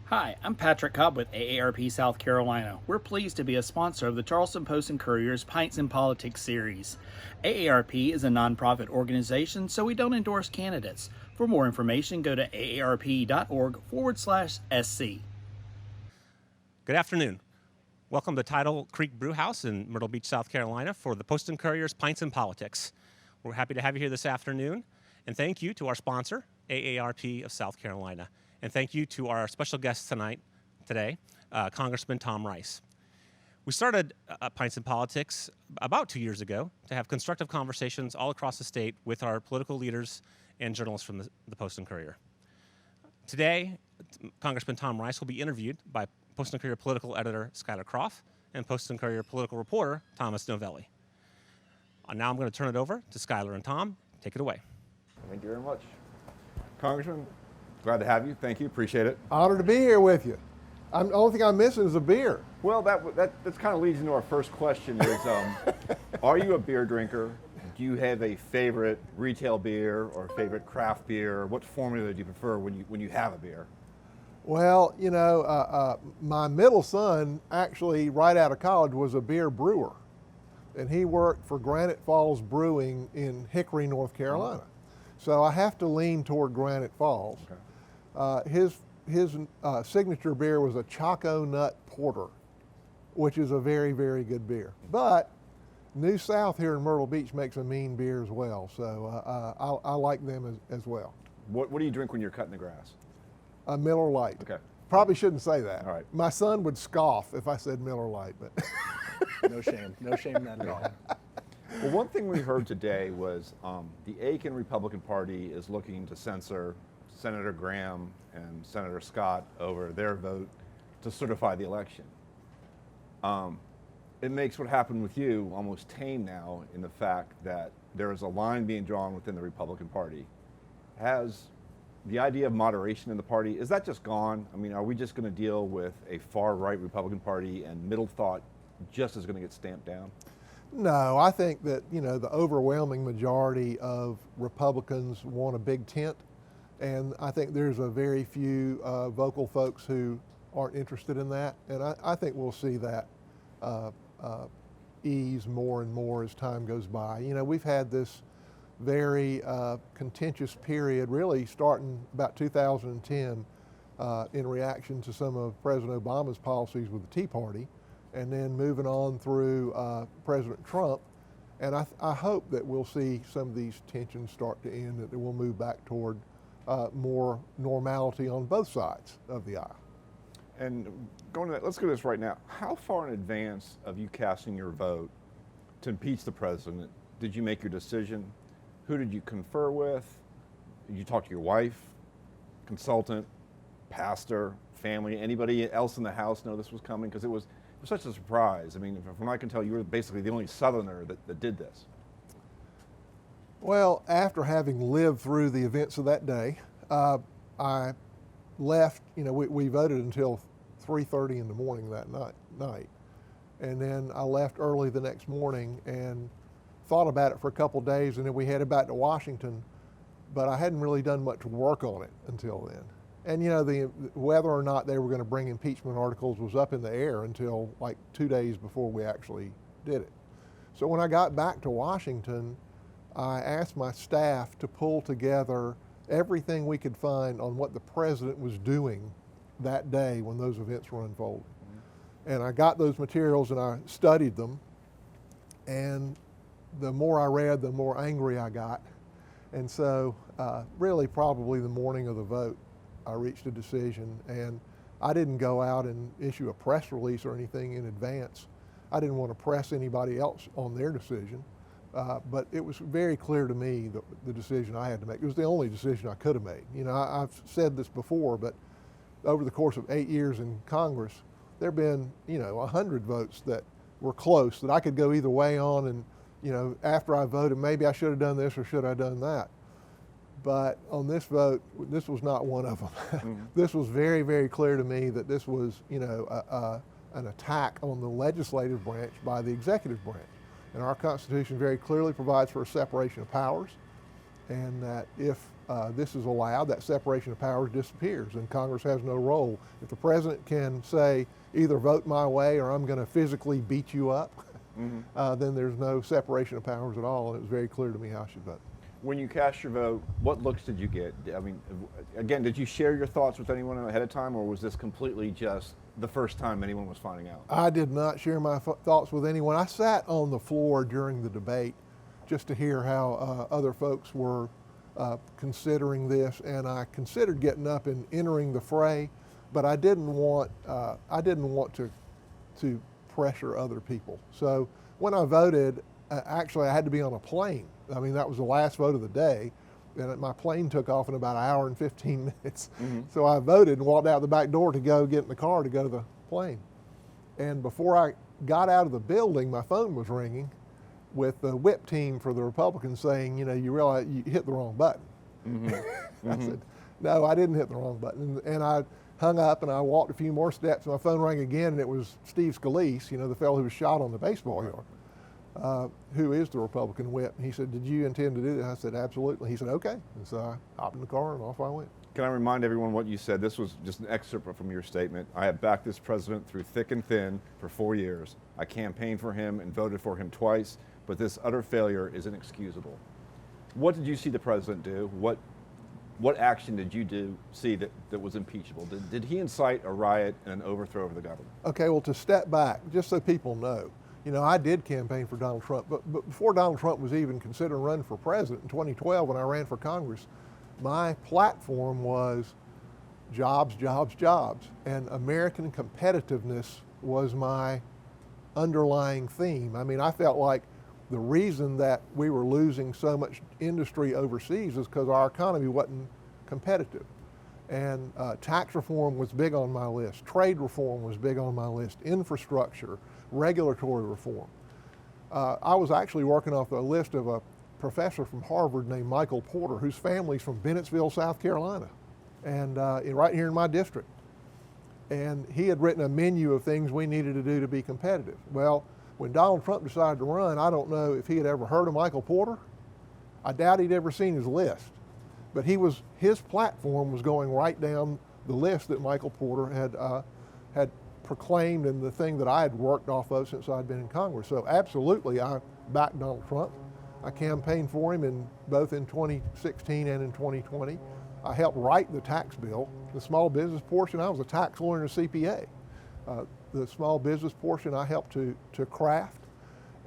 Hi, I'm Patrick Cobb with AARP South Carolina. We're pleased to be a sponsor of the Charleston Post and Courier's Pints and Politics series. AARP is a nonprofit organization, so we don't endorse candidates. For more information, go to aarp.org/SC. Good afternoon. Welcome to Tidal Creek Brewhouse in Myrtle Beach, South Carolina for the Post and Courier's Pints and Politics. We're happy to have you here this afternoon, and thank you to our sponsor, AARP of South Carolina. And thank you to our special guest today, Congressman Tom Rice. We started Pints and Politics about 2 years ago to have constructive conversations all across the state with our political leaders and journalists from the Post and Courier. Today, Congressman Tom Rice will be interviewed by Post and Courier political editor Skylar Croft and Post and Courier political reporter Thomas Novelli. Now I'm going to turn it over to Skylar and Tom. Take it away. Thank you very much. Congressman, glad to have you. Thank you. Appreciate it. Honored to be here with you. The only thing I'm missing is a beer. Well, that kind of leads into our first question is, are you a beer drinker? Do you have a favorite retail beer or favorite craft beer? What formula do you prefer when you have a beer? Well, my middle son actually right out of college was a beer brewer, and he worked for Granite Falls Brewing in Hickory, North Carolina. So I have to lean toward Granite Falls. Okay. His signature beer was a Choco Nut Porter, which is a very, very good beer. But New South here in Myrtle Beach makes a mean beer as well, so I like them as well. What do you drink when you're cutting the grass? A Miller Lite. Okay. Probably shouldn't say that. All right. My son would scoff if I said Miller Lite, but No shame in that at all. Well, one thing we heard today was the Aiken Republican Party is looking to censor Senator Graham and Senator Scott over their vote to certify the election. It makes what happened with you almost tame now in the fact that there is a line being drawn within the Republican Party. Has the idea of moderation in the party, is that just gone? I mean, are we just going to deal with a far-right Republican Party and middle thought just is going to get stamped down? no, I think that, the overwhelming majority of Republicans want a big tent, and I think there's a very few vocal folks who aren't interested in that, and I think we'll see that ease more and more as time goes by. We've had this very contentious period, really starting about 2010 in reaction to some of President Obama's policies with the Tea Party, and then moving on through President Trump. And I hope that we'll see some of these tensions start to end, that we'll move back toward more normality on both sides of the aisle. And let's go to this right now. How far in advance of you casting your vote to impeach the president did you make your decision? Who did you confer with? Did you talk to your wife, consultant, pastor, family, anybody else in the house know this was coming? Because it was such a surprise. I mean, from what I can tell, you were basically the only Southerner that did this. Well, after having lived through the events of that day, I left. We voted until 3:30 in the morning that night, and then I left early the next morning and thought about it for a couple days, and then we headed back to Washington, but I hadn't really done much work on it until then. And whether or not they were going to bring impeachment articles was up in the air until like 2 days before we actually did it. So when I got back to Washington, I asked my staff to pull together everything we could find on what the president was doing that day when those events were unfolding. Mm-hmm. And I got those materials and I studied them, and the more I read, the more angry I got. And so really probably the morning of the vote, I reached a decision, and I didn't go out and issue a press release or anything in advance. I didn't want to press anybody else on their decision, but it was very clear to me the decision I had to make. It was the only decision I could have made. I've said this before, but over the course of 8 years in Congress, there have been 100 votes that were close that I could go either way on, and after I voted, maybe I should have done this or should I have done that. But on this vote, this was not one of them. Mm-hmm. This was very, very clear to me that this was, an attack on the legislative branch by the executive branch. And our Constitution very clearly provides for a separation of powers. and that if this is allowed, that separation of powers disappears and Congress has no role. If the president can say, either vote my way or I'm going to physically beat you up, then there's no separation of powers at all, and it was very clear to me how I should vote. When you cast your vote, what looks did you get? I mean, again, did you share your thoughts with anyone ahead of time, or was this completely just the first time anyone was finding out? I did not share my thoughts with anyone. I sat on the floor during the debate just to hear how other folks were considering this, and I considered getting up and entering the fray, but I didn't want to pressure other people. So when I voted, actually I had to be on a plane. I mean, that was the last vote of the day, and my plane took off in about an hour and 15 minutes. So I voted and walked out the back door to go get in the car to go to the plane. And before I got out of the building, my phone was ringing with the whip team for the Republicans saying, you know, you realize you hit the wrong button. I said, no, I didn't hit the wrong button. And I hung up and I walked a few more steps and my phone rang again, and it was Steve Scalise, you know, the fellow who was shot on the baseball yard, who is the Republican whip. He said, did you intend to do that? I said, absolutely. He said, okay. And so I hopped in the car and off I went. Can I remind everyone what you said? This was just an excerpt from your statement. I have backed this president through thick and thin for 4 years. I campaigned for him and voted for him twice, but this utter failure is inexcusable. What did you see the president do? What action did you see that was impeachable? Did he incite a riot and an overthrow of the government? Okay, well, to step back, just so people know, you know, I did campaign for Donald Trump, but before Donald Trump was even considering running for president in 2012 when I ran for Congress, my platform was jobs, jobs, jobs, and American competitiveness was my underlying theme. I mean, I felt like the reason that we were losing so much industry overseas is because our economy wasn't competitive. And tax reform was big on my list. Trade reform was big on my list. Infrastructure, regulatory reform. I was actually working off a list of a professor from Harvard named Michael Porter, whose family's from Bennettsville, South Carolina, and right here in my district. And he had written a menu of things we needed to do to be competitive. Well, when Donald Trump decided to run, I don't know if he had ever heard of Michael Porter. I doubt he'd ever seen his list. But his platform was going right down the list that Michael Porter had proclaimed, and the thing that I had worked off of since I'd been in Congress. So absolutely, I backed Donald Trump. I campaigned for him both in 2016 and in 2020. I helped write the tax bill. The small business portion, I was a tax lawyer and a CPA. The small business portion I helped to craft,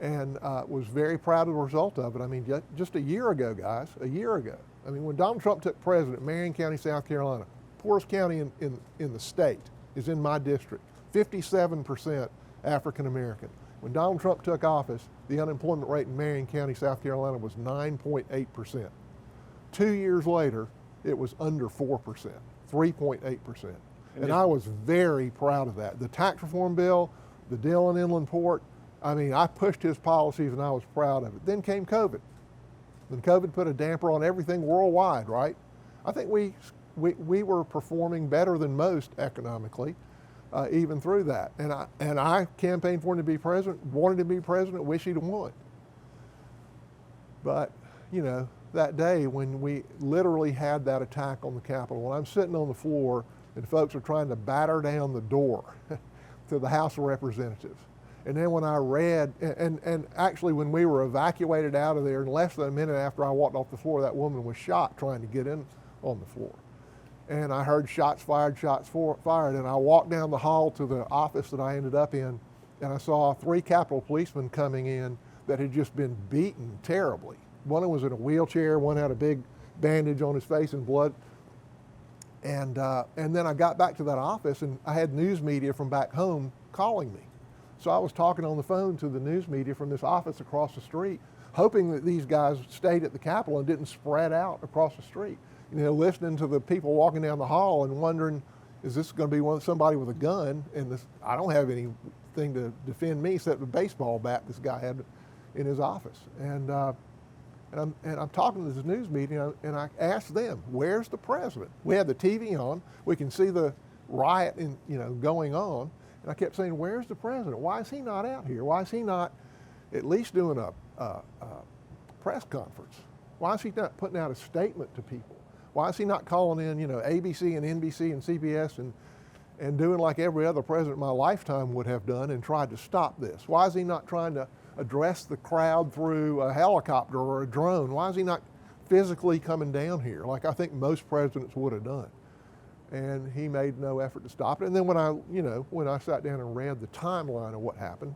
and was very proud of the result of it. I mean, just a year ago, guys, a year ago. I mean, when Donald Trump took president, Marion County, South Carolina, poorest county in the state, is in my district, 57% African American. When Donald Trump took office, the unemployment rate in Marion County, South Carolina was 9.8%. 2 years later, it was under 4%, 3.8%. And I was very proud of that. The tax reform bill, the deal on inland port, I mean, I pushed his policies and I was proud of it. Then came COVID. Then COVID put a damper on everything worldwide, right? I think we were performing better than most economically, even through that. And I campaigned for him to be president, wanted to be president, wish he'd won. But, you know, that day when we literally had that attack on the Capitol, when I'm sitting on the floor and folks are trying to batter down the door to the House of Representatives. And then when I read, and actually when we were evacuated out of there, in less than a minute after I walked off the floor, that woman was shot trying to get in on the floor. And I heard shots fired, and I walked down the hall to the office that I ended up in, and I saw 3 Capitol policemen coming in that had just been beaten terribly. One was in a wheelchair, one had a big bandage on his face and blood. And then I got back to that office and I had news media from back home calling me. So I was talking on the phone to the news media from this office across the street, hoping that these guys stayed at the Capitol and didn't spread out across the street. You know, listening to the people walking down the hall and wondering, is this going to be somebody with a gun? And I don't have anything to defend me except the baseball bat this guy had in his office. And I'm talking to this news meeting, and I asked them, "Where's the president?" We had the TV on, we can see the riot going on, and I kept saying, "Where's the president? Why is he not out here? Why is he not at least doing a press conference?" Why is he not putting out a statement to people? Why is he not calling in, ABC and NBC and CBS and doing like every other president in my lifetime would have done and tried to stop this? Why is he not trying to address the crowd through a helicopter or a drone? Why is he not physically coming down here like I think most presidents would have done? And he made no effort to stop it. And then when I sat down and read the timeline of what happened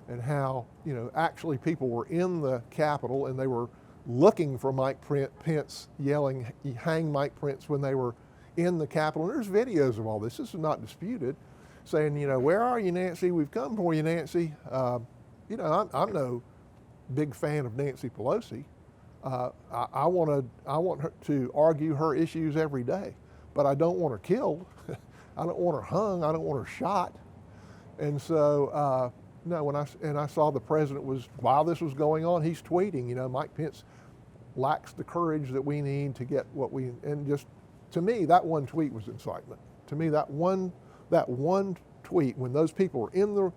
and how, actually people were in the Capitol and they were looking for Mike Pence yelling, hang Mike Pence when they were in the Capitol. And there's videos of all this. This is not disputed, saying, where are you, Nancy? We've come for you, Nancy. I'm no big fan of Nancy Pelosi. I want her to argue her issues every day, but I don't want her killed. I don't want her hung. I don't want her shot. And so, no, when I saw the president while this was going on, he's tweeting, Mike Pence lacks the courage that we need to get and just, to me, that one tweet was incitement. To me, that one tweet, when those people are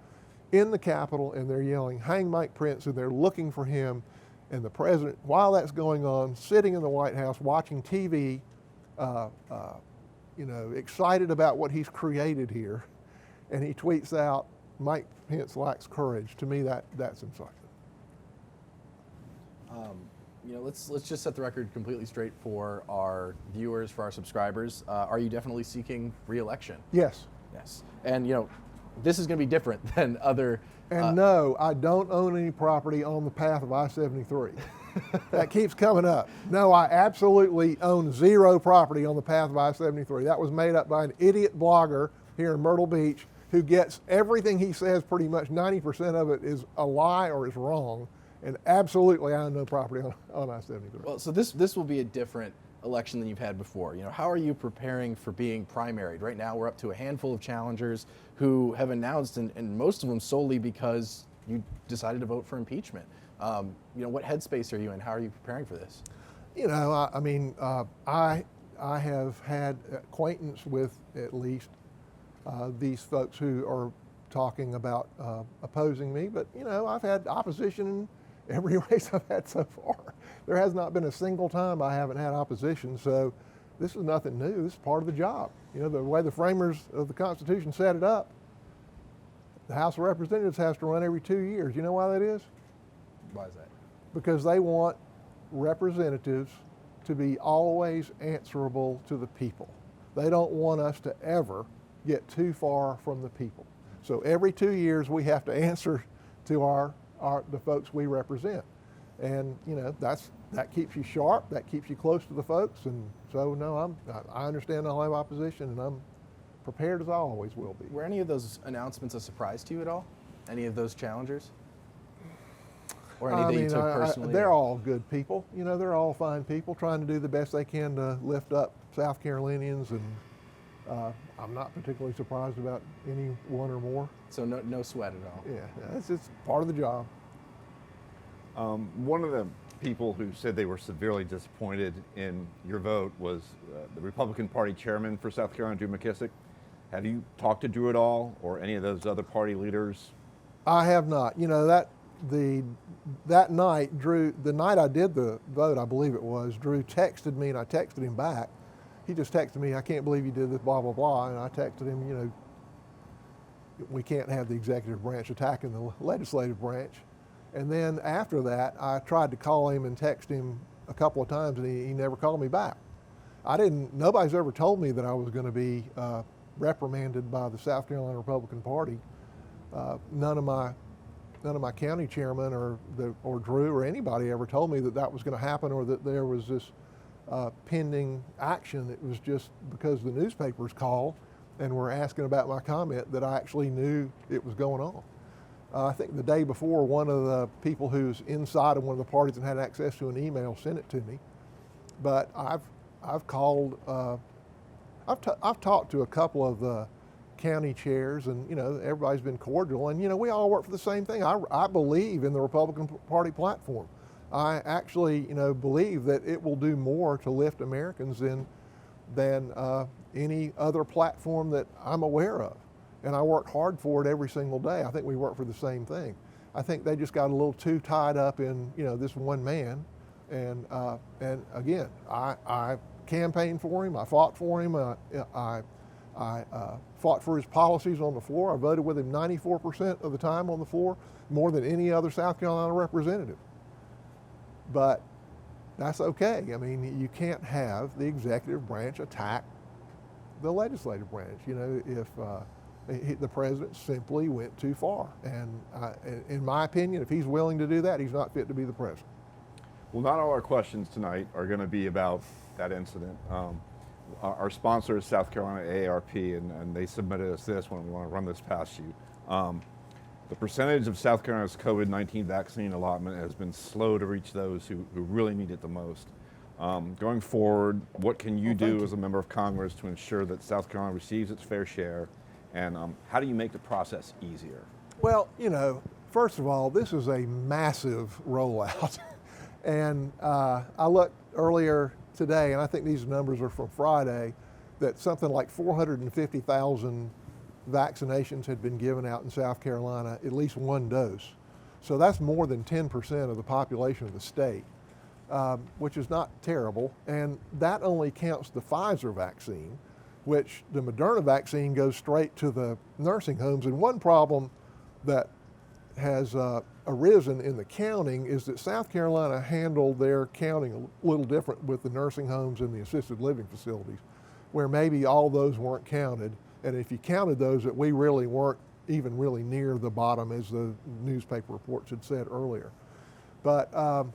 in the Capitol and they're yelling, hang Mike Pence, and they're looking for him, and the president, while that's going on, sitting in the White House watching TV, excited about what he's created here, and he tweets out, Mike Pence lacks courage. To me, that's incitement. Let's just set the record completely straight for our viewers, for our subscribers. Are you definitely seeking re-election? Yes. Yes. And this is going to be different than other. And no, I don't own any property on the path of I-73. That keeps coming up. No, I absolutely own zero property on the path of I-73. That was made up by an idiot blogger here in Myrtle Beach who gets everything he says, pretty much 90% of it is a lie or is wrong. And absolutely, I own no property on I-73. Well, so this will be a different election than you've had before. How are you preparing for being primaried? Right now, we're up to a handful of challengers who have announced, and most of them solely because you decided to vote for impeachment. What headspace are you in? How are you preparing for this? I have had acquaintance with at least these folks who are talking about opposing me, but I've had opposition in every race I've had so far. There has not been a single time I haven't had opposition, so this is nothing new. This is part of the job. The way the framers of the Constitution set it up, the House of Representatives has to run every 2 years. You know why that is? Why is that? Because they want representatives to be always answerable to the people. They don't want us to ever get too far from the people. So every 2 years we have to answer to the folks we represent. And that keeps you sharp, that keeps you close to the folks, and so no, I understand I'll have opposition, and I'm prepared as I always will be. Were any of those announcements a surprise to you at all? Any of those challengers? Or any that you took personally? They're all good people. They're all fine people trying to do the best they can to lift up South Carolinians, and I'm not particularly surprised about any one or more. So no sweat at all? Yeah, it's part of the job. One of the people who said they were severely disappointed in your vote was the Republican Party chairman for South Carolina, Drew McKissick. Have you talked to Drew at all, or any of those other party leaders? I have not. That night, Drew, the night I did the vote, I believe it was, Drew texted me and I texted him back. He just texted me, I can't believe you did this, blah, blah, blah. And I texted him, we can't have the executive branch attacking the legislative branch. And then after that, I tried to call him and text him a couple of times, and he never called me back. Nobody's ever told me that I was going to be reprimanded by the South Carolina Republican Party. None of my county chairmen or Drew or anybody ever told me that was going to happen, or that there was this pending action. It was just because the newspapers called and were asking about my comment that I actually knew it was going on. I think the day before, one of the people who's inside of one of the parties and had access to an email sent it to me. But I've called, I've talked to a couple of the county chairs, and everybody's been cordial, and we all work for the same thing. I believe in the Republican Party platform. I actually believe that it will do more to lift Americans than any other platform that I'm aware of. And I work hard for it every single day. I think we work for the same thing. I think they just got a little too tied up in this one man, And again, I campaigned for him. I fought for him. I fought for his policies on the floor. I voted with him 94% of the time on the floor, more than any other South Carolina representative. But that's okay. I mean, you can't have the executive branch attack the legislative branch. You know, if the president simply went too far. And in my opinion, if he's willing to do that, he's not fit to be the president. Well, not all our questions tonight are going to be about that incident. Our sponsor is South Carolina AARP, and they submitted us this one. We want to run this past you. The percentage of South Carolina's COVID-19 vaccine allotment has been slow to reach those who really need it the most. Going forward, what can you do as a member of Congress to ensure that South Carolina receives its fair share, and how do you make the process easier? Well, you know, first of all, this is a massive rollout. And I looked earlier today, and I think these numbers are from Friday, that something like 450,000 vaccinations had been given out in South Carolina, at least one dose. So that's more than 10% of the population of the state, which is not terrible. And that only counts the Pfizer vaccine, which the Moderna vaccine goes straight to the nursing homes. And one problem that has arisen in the counting is that South Carolina handled their counting a little different with the nursing homes and the assisted living facilities, where maybe all those weren't counted. And if you counted those, that we really weren't even really near the bottom, as the newspaper reports had said earlier. But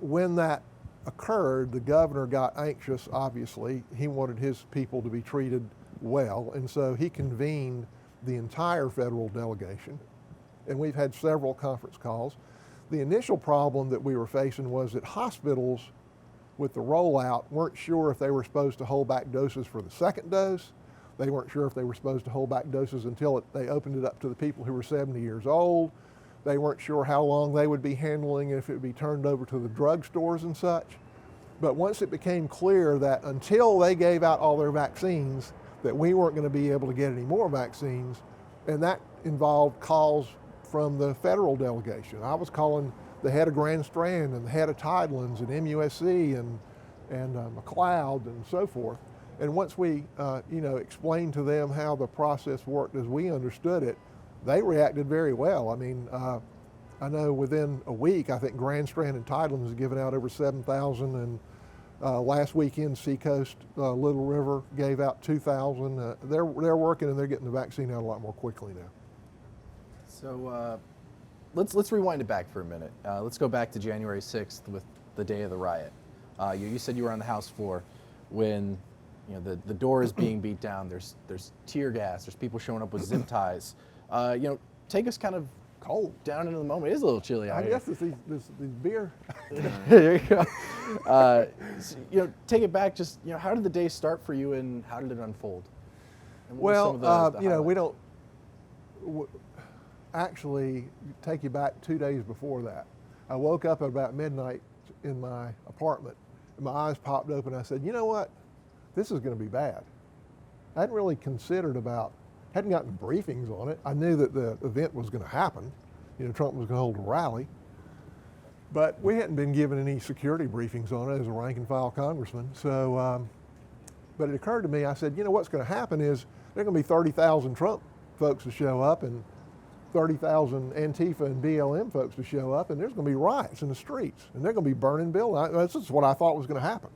when that occurred, the governor got anxious, obviously. He wanted his people to be treated well, and so he convened the entire federal delegation, and we've had several conference calls. The initial problem that we were facing was that hospitals with the rollout weren't sure if they were supposed to hold back doses for the second dose. They weren't sure if they were supposed to hold back doses until they opened it up to the people who were 70 years old. They weren't sure how long they would be handling it, if it would be turned over to the drugstores and such. But once it became clear that until they gave out all their vaccines, that we weren't going to be able to get any more vaccines, and that involved calls from the federal delegation. I was calling the head of Grand Strand and the head of Tidelands and MUSC and McLeod and so forth. And once we explained to them how the process worked as we understood it, they reacted very well. I mean, I know within a week, I think Grand Strand and Tidelands has given out over 7,000, and last weekend Seacoast, Little River gave out 2,000. They're working and they're getting the vaccine out a lot more quickly now. So let's rewind it back for a minute. Let's go back to January 6th with the day of the riot. You said you were on the House floor when the door is being beat down. There's tear gas. There's people showing up with zip ties. Take us kind of Cold down into the moment. It is a little chilly out I here. guess it's these beer. There you go. Take it back. Just how did the day start for you, and how did it unfold? And what were some of the we highlights? don't actually take you back 2 days before that. I woke up at about midnight in my apartment, and my eyes popped open. I said, you know what? This is going to be bad. I hadn't really considered hadn't gotten briefings on it. I knew that the event was going to happen. Trump was going to hold a rally. But we hadn't been given any security briefings on it as a rank and file congressman. So, but it occurred to me, I said, what's going to happen is there are going to be 30,000 Trump folks to show up and 30,000 Antifa and BLM folks to show up, and there's going to be riots in the streets, and they're going to be burning buildings. This is what I thought was going to happen.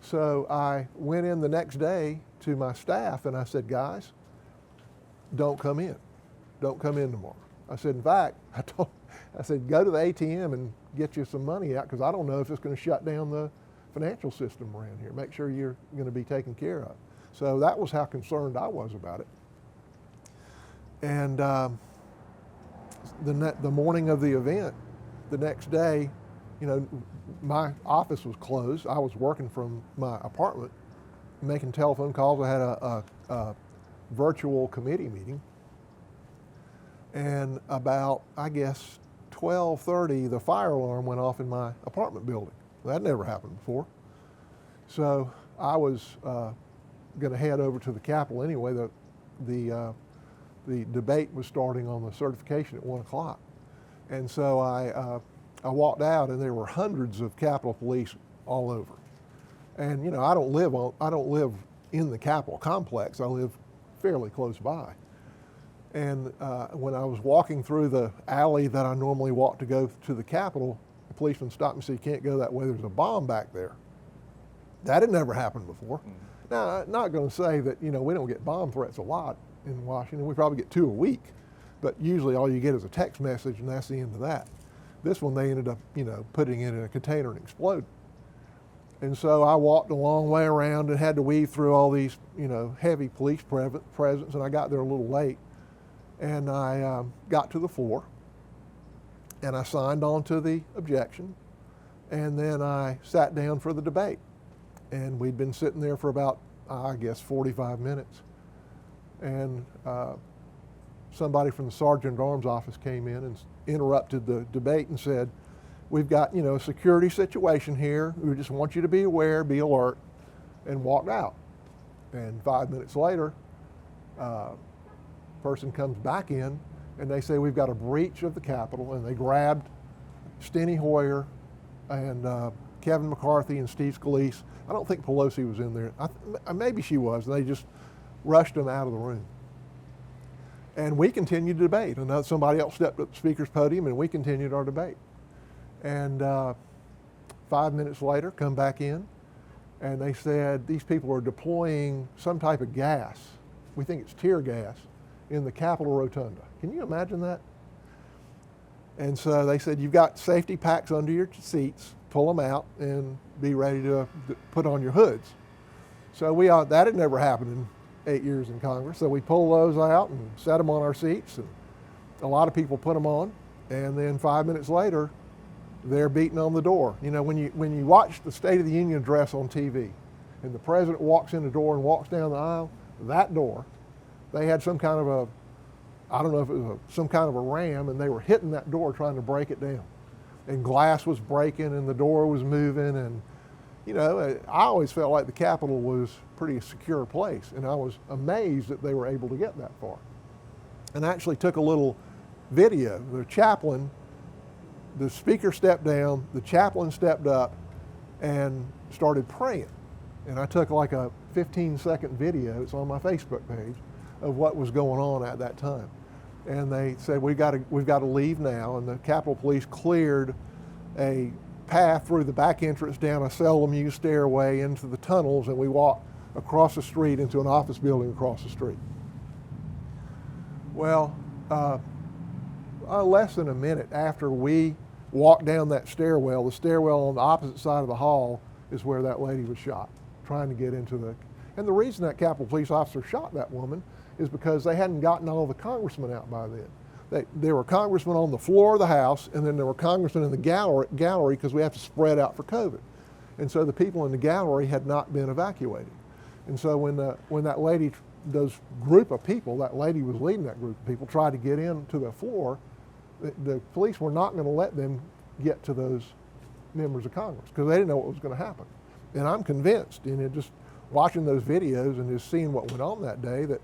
So I went in the next day to my staff and I said, guys, don't come in. Don't come in tomorrow. I said, in fact, I said, go to the ATM and get you some money out, because I don't know if it's going to shut down the financial system around here. Make sure you're going to be taken care of. So that was how concerned I was about it. And the morning of the event, the next day, my office was closed. I was working from my apartment, making telephone calls. I had a virtual committee meeting. And about, I guess, 12:30, the fire alarm went off in my apartment building. That never happened before. So I was going to head over to the Capitol anyway. The debate was starting on the certification at 1 o'clock. And so I I walked out and there were hundreds of Capitol Police all over. And you know, I don't live in the Capitol complex. I live fairly close by. And when I was walking through the alley that I normally walk to go to the Capitol, the policeman stopped me and said, "You can't go that way, there's a bomb back there." That had never happened before. Now, I'm not going to say that, you know, we don't get bomb threats a lot in Washington. We probably get 2 a week, but usually all you get is a text message and that's the end of that. This one, they ended up, you know, putting it in a container and exploding. And so I walked a long way around and had to weave through all these, you know, heavy police presence, and I got there a little late. And I got to the floor, and I signed on to the objection, and then I sat down for the debate. And we'd been sitting there for about, I guess, 45 minutes. And somebody from the Sergeant at Arms office came in and interrupted the debate and said, "We've got, you know, a security situation here. We just want you to be aware, be alert," and walked out. And 5 minutes later, person comes back in and they say, "We've got a breach of the Capitol," and they grabbed Steny Hoyer and Kevin McCarthy and Steve Scalise. I don't think Pelosi was in there. Maybe she was. And they just rushed them out of the room. And we continued to debate. And somebody else stepped up the speaker's podium and we continued our debate. And 5 minutes later, come back in, and they said these people are deploying some type of gas. We think it's tear gas in the Capitol Rotunda. Can you imagine that? And so they said, "You've got safety packs under your seats, pull them out and be ready to put on your hoods." So that had never happened in 8 years in Congress. So we pulled those out and set them on our seats, and a lot of people put them on. And then 5 minutes later, they're beating on the door. You know, when you watch the State of the Union address on TV, and the president walks in the door and walks down the aisle, that door, they had some kind of I don't know if it was some kind of a ram, and they were hitting that door trying to break it down. And glass was breaking and the door was moving, and you know, I always felt like the Capitol was a pretty secure place, and I was amazed that they were able to get that far. And I actually took a little video. The chaplain, the speaker stepped down, the chaplain stepped up and started praying. And I took like a 15-second video, it's on my Facebook page, of what was going on at that time. And they said, we've got to leave now. And the Capitol Police cleared a path through the back entrance down a seldom used stairway into the tunnels, and we walked across the street into an office building across the street. Well, less than a minute after we walked down that stairwell, the stairwell on the opposite side of the hall is where that lady was shot, trying to get into the, and the reason that Capitol police officer shot that woman is because they hadn't gotten all the congressmen out by then. There were congressmen on the floor of the House, and then there were congressmen in the gallery because we have to spread out for COVID. And so the people in the gallery had not been evacuated. And so when that lady, those group of people, that lady was leading that group of people, tried to get into the floor, the police were not going to let them get to those members of Congress because they didn't know what was going to happen. And I'm convinced, just watching those videos and just seeing what went on that day, that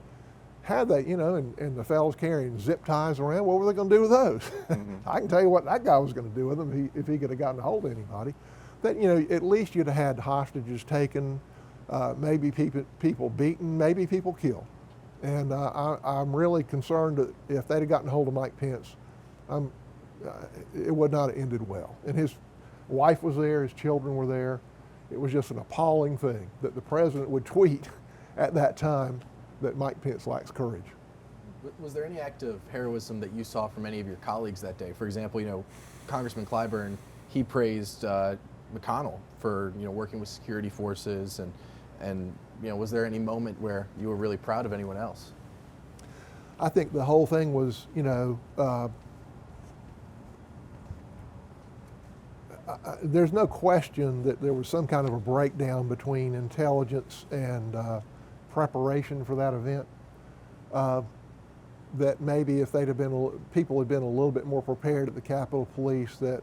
had they, and the fellows carrying zip ties around, what were they going to do with those? Mm-hmm. I can tell you what that guy was going to do with them if he could have gotten a hold of anybody. That, at least you'd have had hostages taken, maybe people beaten, maybe people killed. And I'm really concerned that if they'd have gotten a hold of Mike Pence, it would not have ended well. And his wife was there, his children were there. It was just an appalling thing that the president would tweet at that time that Mike Pence lacks courage. Was there any act of heroism that you saw from any of your colleagues that day? For example, Congressman Clyburn, he praised McConnell for working with security forces, and was there any moment where you were really proud of anyone else? I think the whole thing was, there's no question that there was some kind of a breakdown between intelligence and preparation for that event. That maybe if people had been a little bit more prepared at the Capitol Police, that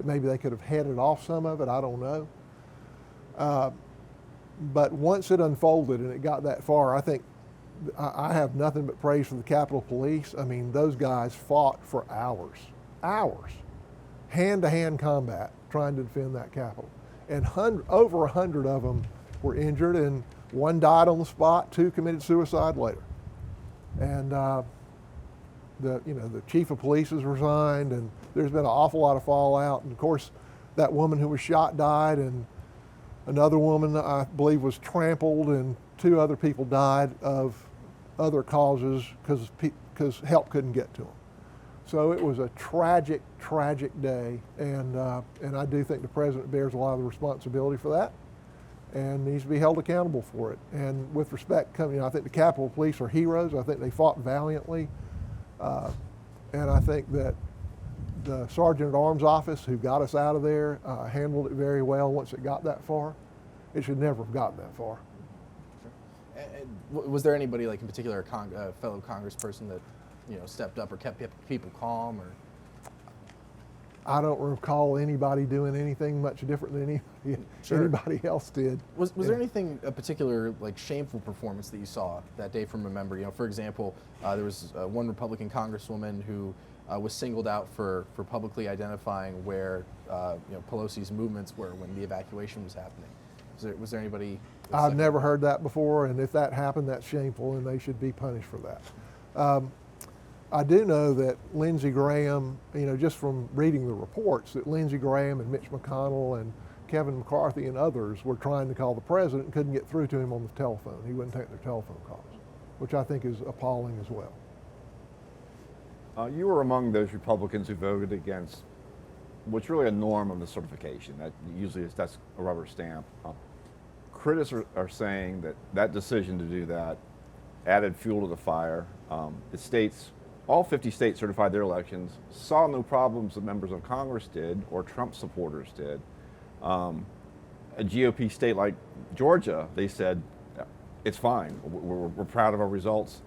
maybe they could have headed off some of it. I don't know. But once it unfolded and it got that far, I think I have nothing but praise for the Capitol Police. I mean, those guys fought for hours. hand-to-hand combat trying to defend that Capitol. And over 100 of them were injured, and one died on the spot, 2 committed suicide later. And the chief of police has resigned, and there's been an awful lot of fallout. And of course, that woman who was shot died, and another woman, I believe, was trampled, and 2 other people died of other causes because help couldn't get to them. So it was a tragic, tragic day, and I do think the president bears a lot of the responsibility for that and needs to be held accountable for it. And with respect, I think the Capitol Police are heroes. I think they fought valiantly, and I think that the Sergeant at Arms office who got us out of there handled it very well once it got that far. It should never have gotten that far. And was there anybody, like in particular, a fellow congressperson that stepped up or kept people calm? Or I don't recall anybody doing anything much different than anybody else did. Was there anything, a particular like shameful performance that you saw that day from a member? For example, there was one Republican congresswoman who was singled out for publicly identifying where Pelosi's movements were when the evacuation was happening. Was there anybody? I've never heard that before, and if that happened, that's shameful, and they should be punished for that. I do know that Lindsey Graham, just from reading the reports, that Lindsey Graham and Mitch McConnell and Kevin McCarthy and others were trying to call the president and couldn't get through to him on the telephone. He wouldn't take their telephone calls, which I think is appalling as well. You were among those Republicans who voted against what's really a norm on the certification. That usually that's a rubber stamp. Critics are saying that decision to do that added fuel to the fire. The states, all 50 states certified their elections, saw no problems that members of Congress did or Trump supporters did. A GOP state like Georgia, they said, it's fine, we're proud of our results.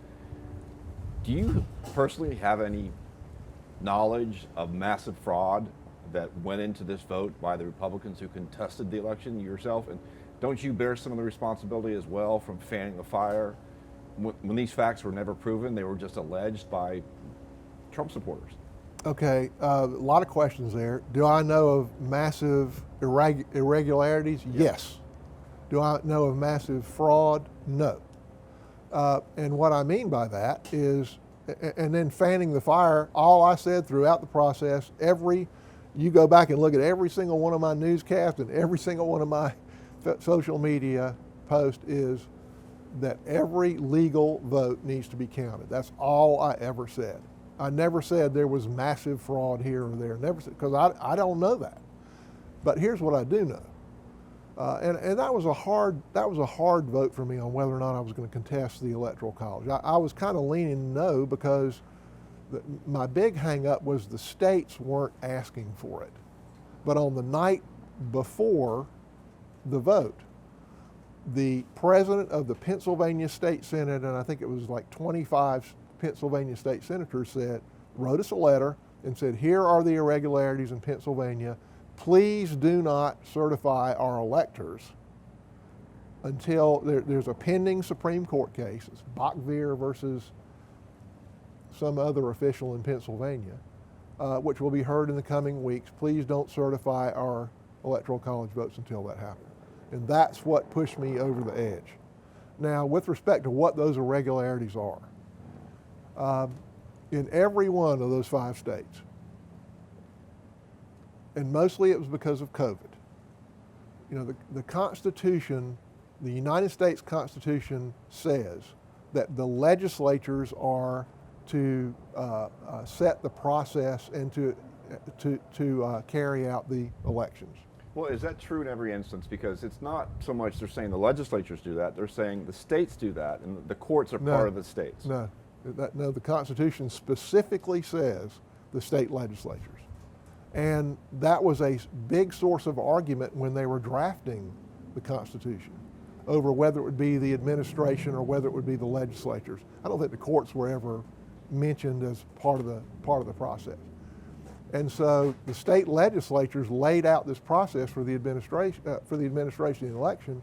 Do you personally have any knowledge of massive fraud that went into this vote by the Republicans who contested the election yourself? And don't you bear some of the responsibility as well from fanning the fire? When these facts were never proven, they were just alleged by Trump supporters. Okay, a lot of questions there. Do I know of massive irregularities? Yes. Do I know of massive fraud? No. And what I mean by that is, and then fanning the fire, all I said throughout the process, you go back and look at every single one of my newscasts and every single one of my social media posts is that every legal vote needs to be counted. That's all I ever said. I never said there was massive fraud here or there. Never said, because I don't know that. But here's what I do know. And that was a hard vote for me on whether or not I was going to contest the Electoral College. I was kind of leaning no because my big hang up was the states weren't asking for it. But on the night before the vote, the president of the Pennsylvania State Senate, and I think it was like 25 Pennsylvania state senators, wrote us a letter and said, here are the irregularities in Pennsylvania. Please do not certify our electors until there's a pending Supreme Court case. It's Bachveer versus some other official in Pennsylvania, which will be heard in the coming weeks. Please don't certify our Electoral College votes until that happens. And that's what pushed me over the edge. Now, with respect to what those irregularities are, in every one of those 5 states, and mostly it was because of COVID. The Constitution, the United States Constitution says that the legislatures are to set the process and to carry out the elections. Well, is that true in every instance? Because it's not so much they're saying the legislatures do that, they're saying the states do that, and the courts are part of the states. No, the Constitution specifically says the state legislatures. And that was a big source of argument when they were drafting the Constitution over whether it would be the administration or whether it would be the legislatures. I don't think the courts were ever mentioned as part of the process. And so the state legislatures laid out this process for the administration of the election,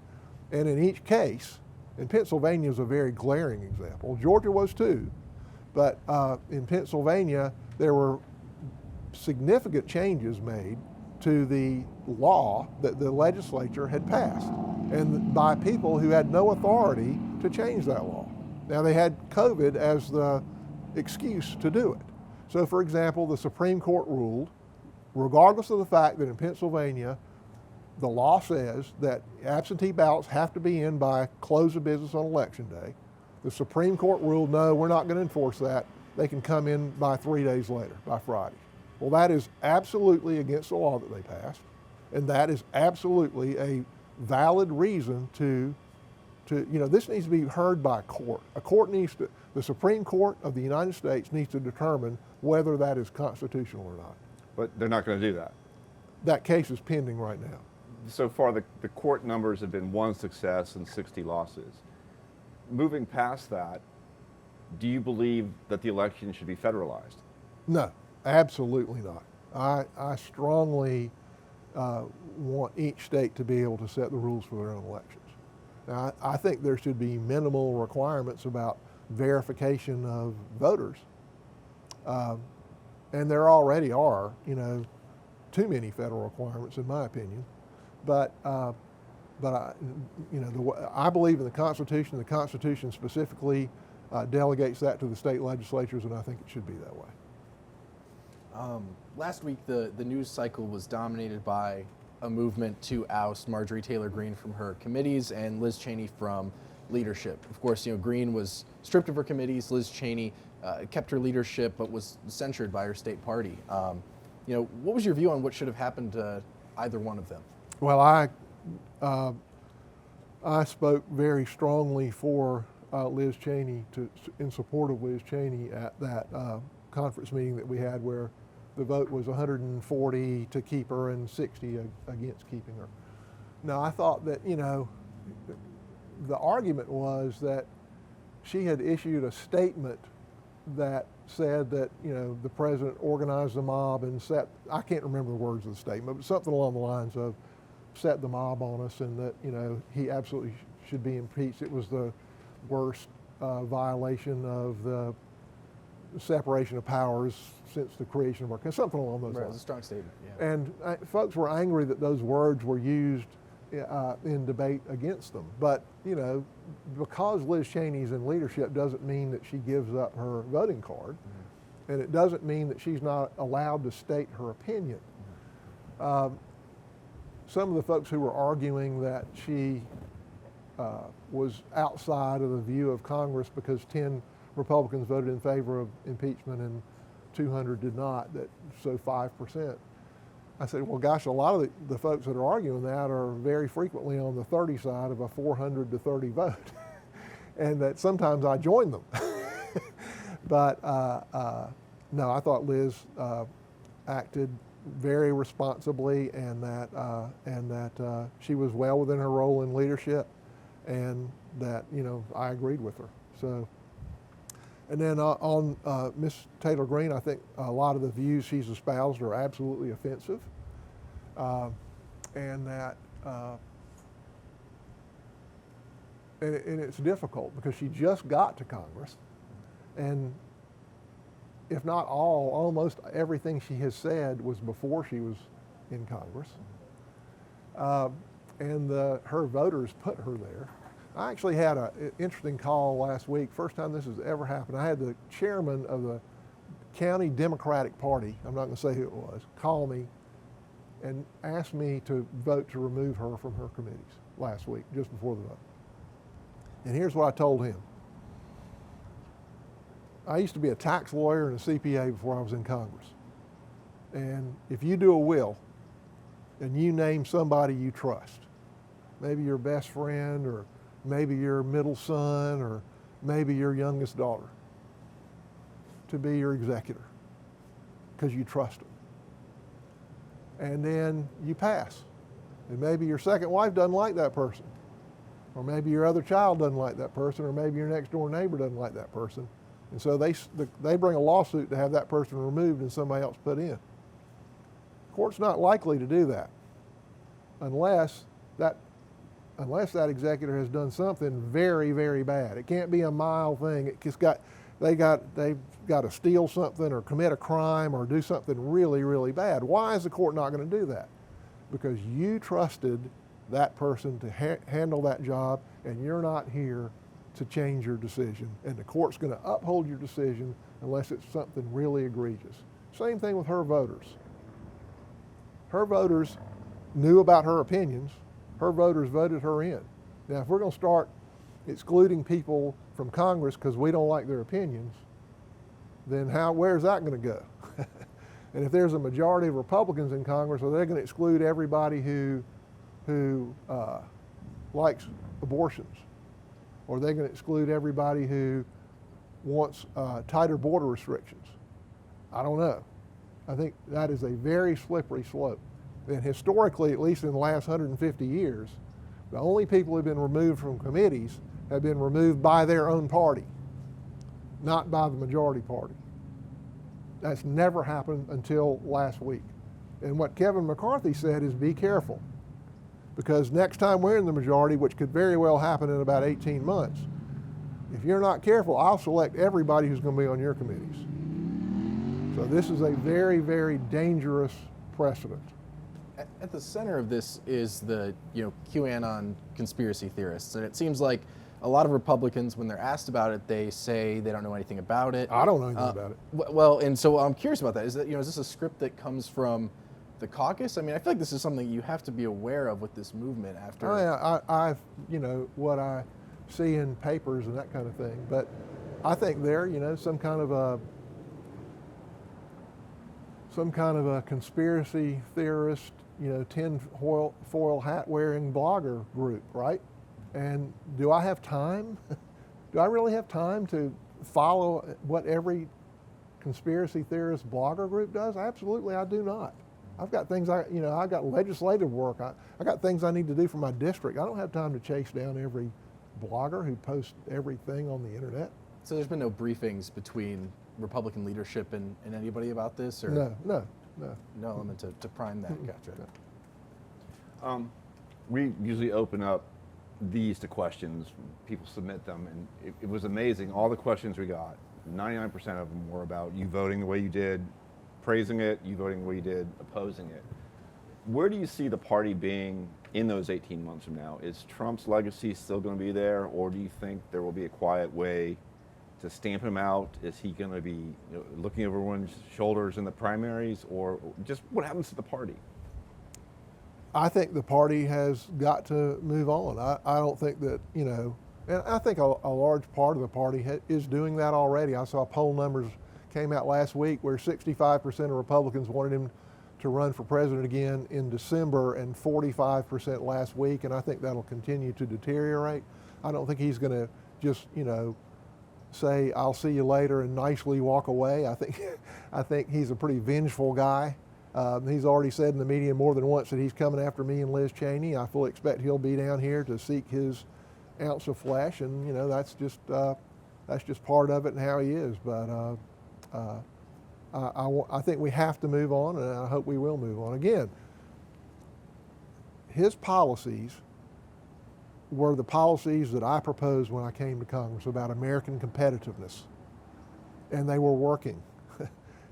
and in each case, and Pennsylvania is a very glaring example. Georgia was too, but in Pennsylvania there were significant changes made to the law that the legislature had passed, and by people who had no authority to change that law. Now, they had COVID as the excuse to do it. So, for example, the Supreme Court ruled, regardless of the fact that in Pennsylvania, the law says that absentee ballots have to be in by close of business on Election Day. The Supreme Court ruled, no, we're not going to enforce that. They can come in by 3 days later, by Friday. Well, that is absolutely against the law that they passed, and that is absolutely a valid reason to this needs to be heard by a court. A court needs to, the Supreme Court of the United States needs to determine whether that is constitutional or not. But they're not going to do that. That case is pending right now. So far, the court numbers have been 1 success and 60 losses. Moving past that, do you believe that the election should be federalized? No, absolutely not. I strongly want each state to be able to set the rules for their own elections. Now, I think there should be minimal requirements about verification of voters, and there already are, too many federal requirements, in my opinion. But I believe in the Constitution. The Constitution specifically delegates that to the state legislatures, and I think it should be that way. Last week, the news cycle was dominated by a movement to oust Marjorie Taylor Greene from her committees and Liz Cheney from leadership. Of course, Greene was stripped of her committees. Liz Cheney kept her leadership, but was censured by her state party. What was your view on what should have happened to either one of them? Well, I spoke very strongly for Liz Cheney, in support of Liz Cheney at that conference meeting that we had, where the vote was 140 to keep her and 60 against keeping her. Now, I thought that, the argument was that she had issued a statement that said that, the president organized the mob and I can't remember the words of the statement, but something along the lines of set the mob on us, and that, he absolutely should be impeached. It was the worst violation of the separation of powers since the creation of our country, something along those lines. Right, it was a strong statement, yeah. And folks were angry that those words were used in debate against them. But, because Liz Cheney's in leadership doesn't mean that she gives up her voting card, and it doesn't mean that she's not allowed to state her opinion. Some of the folks who were arguing that she was outside of the view of Congress because 10 Republicans voted in favor of impeachment and 200 did not, so 5%. I said, well, gosh, a lot of the folks that are arguing that are very frequently on the 30 side of a 400 to 30 vote, and that sometimes I join them. But no, I thought Liz acted very responsibly, and that she was well within her role in leadership, and that I agreed with her. So. And then on Ms. Taylor Greene, I think a lot of the views she's espoused are absolutely offensive, and that and it's difficult because she just got to Congress, and if not all, almost everything she has said was before she was in Congress, and her voters put her there. I actually had an interesting call last week, first time this has ever happened. I had the chairman of the county Democratic Party, I'm not going to say who it was, call me and ask me to vote to remove her from her committees last week, just before the vote. And here's what I told him. I used to be a tax lawyer and a CPA before I was in Congress. And if you do a will and you name somebody you trust, maybe your best friend or maybe your middle son or maybe your youngest daughter, to be your executor because you trust them. And then you pass. And maybe your second wife doesn't like that person. Or maybe your other child doesn't like that person, or maybe your next door neighbor doesn't like that person. And so they bring a lawsuit to have that person removed and somebody else put in. The court's not likely to do that unless that executor has done something very, very bad. It can't be a mild thing. they've got to steal something or commit a crime or do something really, really bad. Why is the court not going to do that? Because you trusted that person to handle that job, and you're not here to change your decision. And the court's going to uphold your decision unless it's something really egregious. Same thing with her voters. Her voters knew about her opinions. Her voters voted her in. Now, if we're going to start excluding people from Congress because we don't like their opinions, then where's that going to go? And if there's a majority of Republicans in Congress, are they going to exclude everybody who likes abortions? Or are they going to exclude everybody who wants tighter border restrictions? I don't know. I think that is a very slippery slope. And historically, at least in the last 150 years, the only people who have been removed from committees have been removed by their own party, not by the majority party. That's never happened until last week. And what Kevin McCarthy said is be careful, because next time we're in the majority, which could very well happen in about 18 months, if you're not careful, I'll select everybody who's going to be on your committees. So this is a very, very dangerous precedent. At the center of this is the QAnon conspiracy theorists, and it seems like a lot of Republicans, when they're asked about it, they say they don't know anything about it. I don't know anything about it. Well, and so I'm curious about that. Is this a script that comes from the caucus? I mean, I feel like this is something you have to be aware of with this movement after. Oh, yeah, I've what I see in papers and that kind of thing, but I think they're some kind of a conspiracy theorist, tinfoil hat wearing blogger group, right? And do I have time? Do I really have time to follow what every conspiracy theorist blogger group does? Absolutely, I do not. I've got things I've got legislative work. I got things I need to do for my district. I don't have time to chase down every blogger who posts everything on the internet. So there's been no briefings between Republican leadership and anybody about this, or no element to prime that. Gotcha. We usually open up these to questions. People submit them, and it was amazing. All the questions we got, 99% of them were about you voting the way you did, praising it, you voting the way you did, opposing it. Where do you see the party being in those 18 months from now? Is Trump's legacy still going to be there, or do you think there will be a quiet way to stamp him out? Is he going to be looking over everyone's shoulders in the primaries, or just what happens to the party? I think the party has got to move on. I don't think that, and I think a large part of the party is doing that already. I saw poll numbers came out last week where 65% of Republicans wanted him to run for president again in December, and 45% last week, and I think that'll continue to deteriorate. I don't think he's going to just, say, I'll see you later and nicely walk away. I think he's a pretty vengeful guy. He's already said in the media more than once that he's coming after me and Liz Cheney. I fully expect he'll be down here to seek his ounce of flesh, and that's just part of it and how he is. But I think we have to move on, and I hope we will move on. Again, his policies were the policies that I proposed when I came to Congress about American competitiveness, and they were working.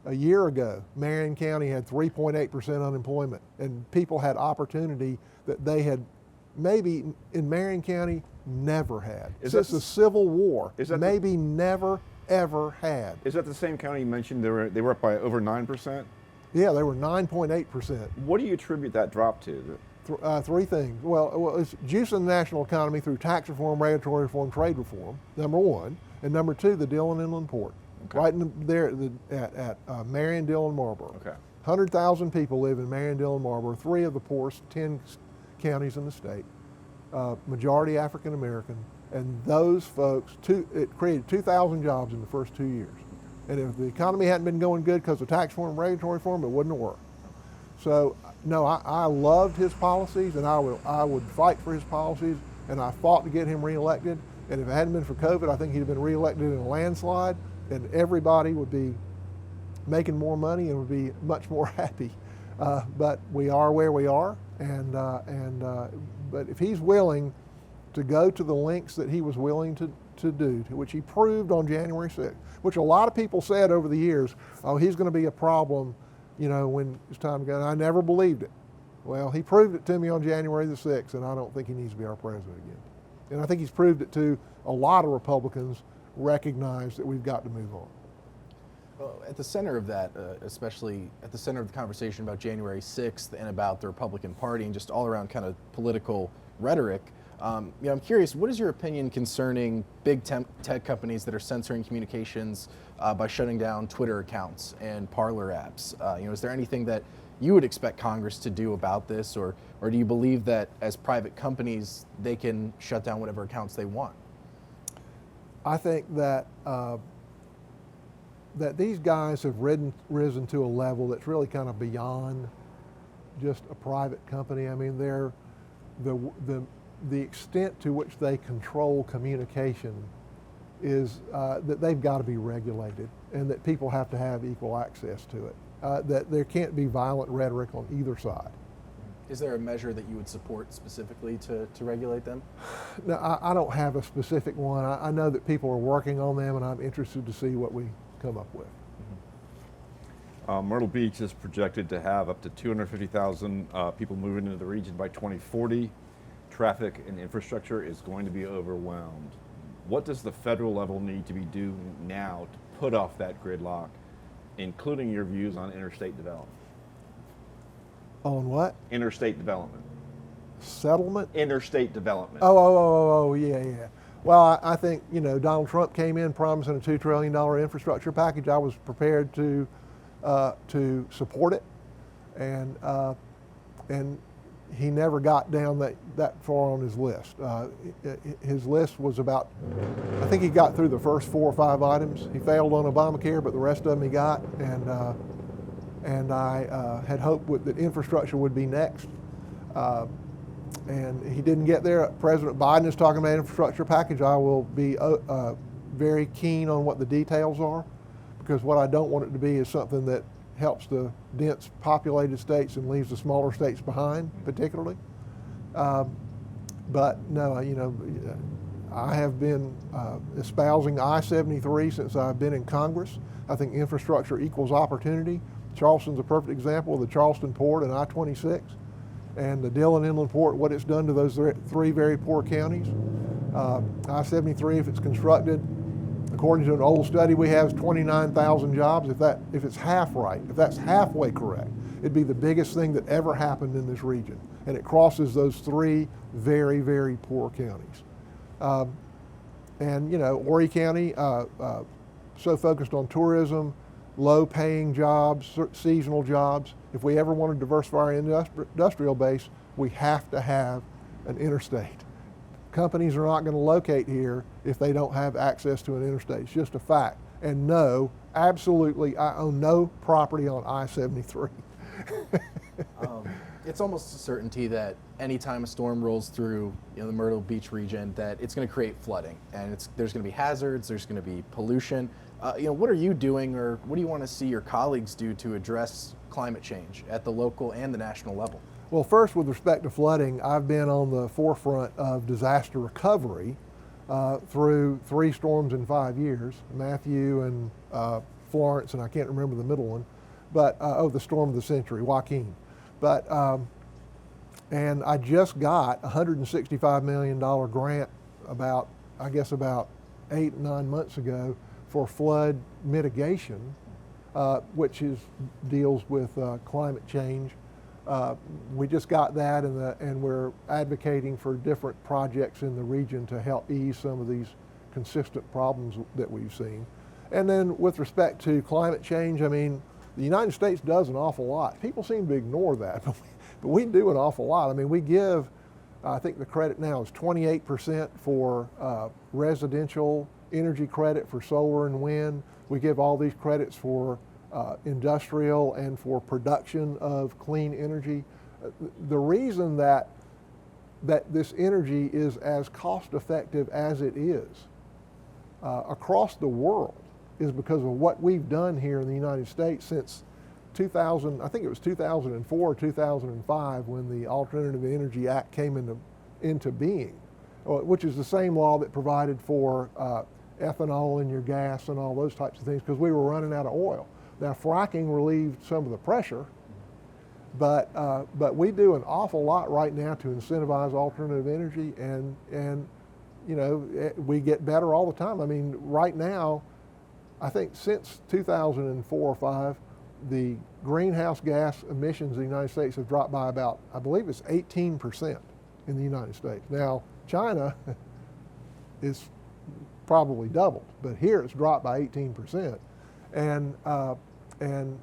A year ago, Marion County had 3.8% unemployment, and people had opportunity that they had maybe in Marion County never had. Since the Civil War, maybe never, ever had. Is that the same county you mentioned? They were up by over 9%? Yeah, they were 9.8%. What do you attribute that drop to? Three things. Well, it's juicing the national economy through tax reform, regulatory reform, trade reform, number one. And number two, the Dillon Inland Port. Okay. Right there at Marion, Dillon, Marlboro. Okay. 100,000 people live in Marion, Dillon, Marlboro, 3 of the poorest 10 counties in the state, majority African American, and those folks, it created 2,000 jobs in the first 2 years. And if the economy hadn't been going good because of tax reform and regulatory reform, it wouldn't have worked. So, no, I loved his policies, and I would fight for his policies, and I fought to get him reelected. And if it hadn't been for COVID, I think he'd have been reelected in a landslide, and everybody would be making more money and would be much more happy. But we are where we are, but if he's willing to go to the lengths that he was willing to do, which he proved on January 6th, which a lot of people said over the years, oh, he's going to be a problem, when it's time to go. And I never believed it. Well, he proved it to me on January the 6th, and I don't think he needs to be our president again. And I think he's proved it to a lot of Republicans recognize that we've got to move on. Well, at the center of that, especially at the center of the conversation about January 6th and about the Republican Party and just all around kind of political rhetoric, I'm curious, what is your opinion concerning big tech companies that are censoring communications by shutting down Twitter accounts and Parler apps? Is there anything that you would expect Congress to do about this, or do you believe that as private companies, they can shut down whatever accounts they want? I think that that these guys have risen to a level that's really kind of beyond just a private company. I mean, they're the extent to which they control communication is that they've got to be regulated, and that people have to have equal access to it. That there can't be violent rhetoric on either side. Is there a measure that you would support specifically to regulate them? No, I don't have a specific one. I know that people are working on them, and I'm interested to see what we come up with. Myrtle Beach is projected to have up to 250,000 people moving into the region by 2040. Traffic and infrastructure is going to be overwhelmed. What does the federal level need to be doing now to put off that gridlock, including your views on interstate development? On what? Interstate development. Settlement? Interstate development. Yeah. Well, I think, Donald Trump came in promising a $2 trillion infrastructure package. I was prepared to support it, and he never got down that far on his list. His list was about, I think he got through the first 4 or 5 items. He failed on Obamacare, but the rest of them he got, and I had hoped that infrastructure would be next. And he didn't get there. President Biden is talking about an infrastructure package. I will be very keen on what the details are, because what I don't want it to be is something that helps the dense populated states and leaves the smaller states behind, particularly. But no, I have been espousing I-73 since I've been in Congress. I think infrastructure equals opportunity. Charleston's a perfect example of the Charleston Port and I-26. And the Dillon Inland Port, what it's done to those 3 very poor counties. I-73, if it's constructed, according to an old study we have, is 29,000 jobs. If it's half right, if that's halfway correct, it'd be the biggest thing that ever happened in this region. And it crosses those 3 very, very poor counties. Horry County, so focused on tourism, low-paying jobs, seasonal jobs. If we ever want to diversify our industrial base, we have to have an interstate. Companies are not going to locate here if they don't have access to an interstate. It's just a fact. And no, absolutely, I own no property on I-73. It's almost a certainty that anytime a storm rolls through the Myrtle Beach region, that it's going to create flooding, and there's going to be hazards, there's going to be pollution. What are you doing, or what do you want to see your colleagues do to address climate change at the local and the national level? Well, first, with respect to flooding, I've been on the forefront of disaster recovery through 3 storms in 5 years, Matthew and Florence, and I can't remember the middle one, but the storm of the century, Joaquin. But and I just got a $165 million grant about 8-9 months ago for flood mitigation, which deals with climate change. We just got that, and we're advocating for different projects in the region to help ease some of these consistent problems that we've seen. And then with respect to climate change, I mean, the United States does an awful lot. People seem to ignore that, but we do an awful lot. I mean, we give, I think the credit now is 28% for residential energy credit for solar and wind. We give all these credits for industrial and for production of clean energy. The reason that this energy is as cost effective as it is across the world is because of what we've done here in the United States since 2000, I think it was 2004 or 2005 when the Alternative Energy Act came into being. which is the same law that provided for ethanol in your gas and all those types of things, because we were running out of oil. Now, fracking relieved some of the pressure, but we do an awful lot right now to incentivize alternative energy, and you know, we get better all the time. I mean, right now, I think since 2004 or 5, the greenhouse gas emissions in the United States have dropped by about, I believe it's 18% in the United States. Now, China is probably doubled, but here it's dropped by 18%, and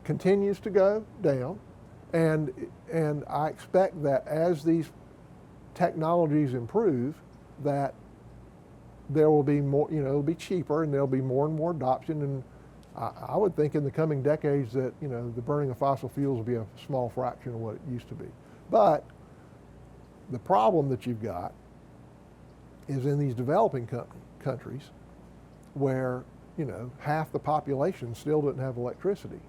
continues to go down. And I expect that as these technologies improve, that there will be more, you know, it'll be cheaper, and there'll be more and more adoption. And I would think in the coming decades that, you know, the burning of fossil fuels will be a small fraction of what it used to be. But the problem that you've got is in these developing countries where, you know, half the population still doesn't have electricity.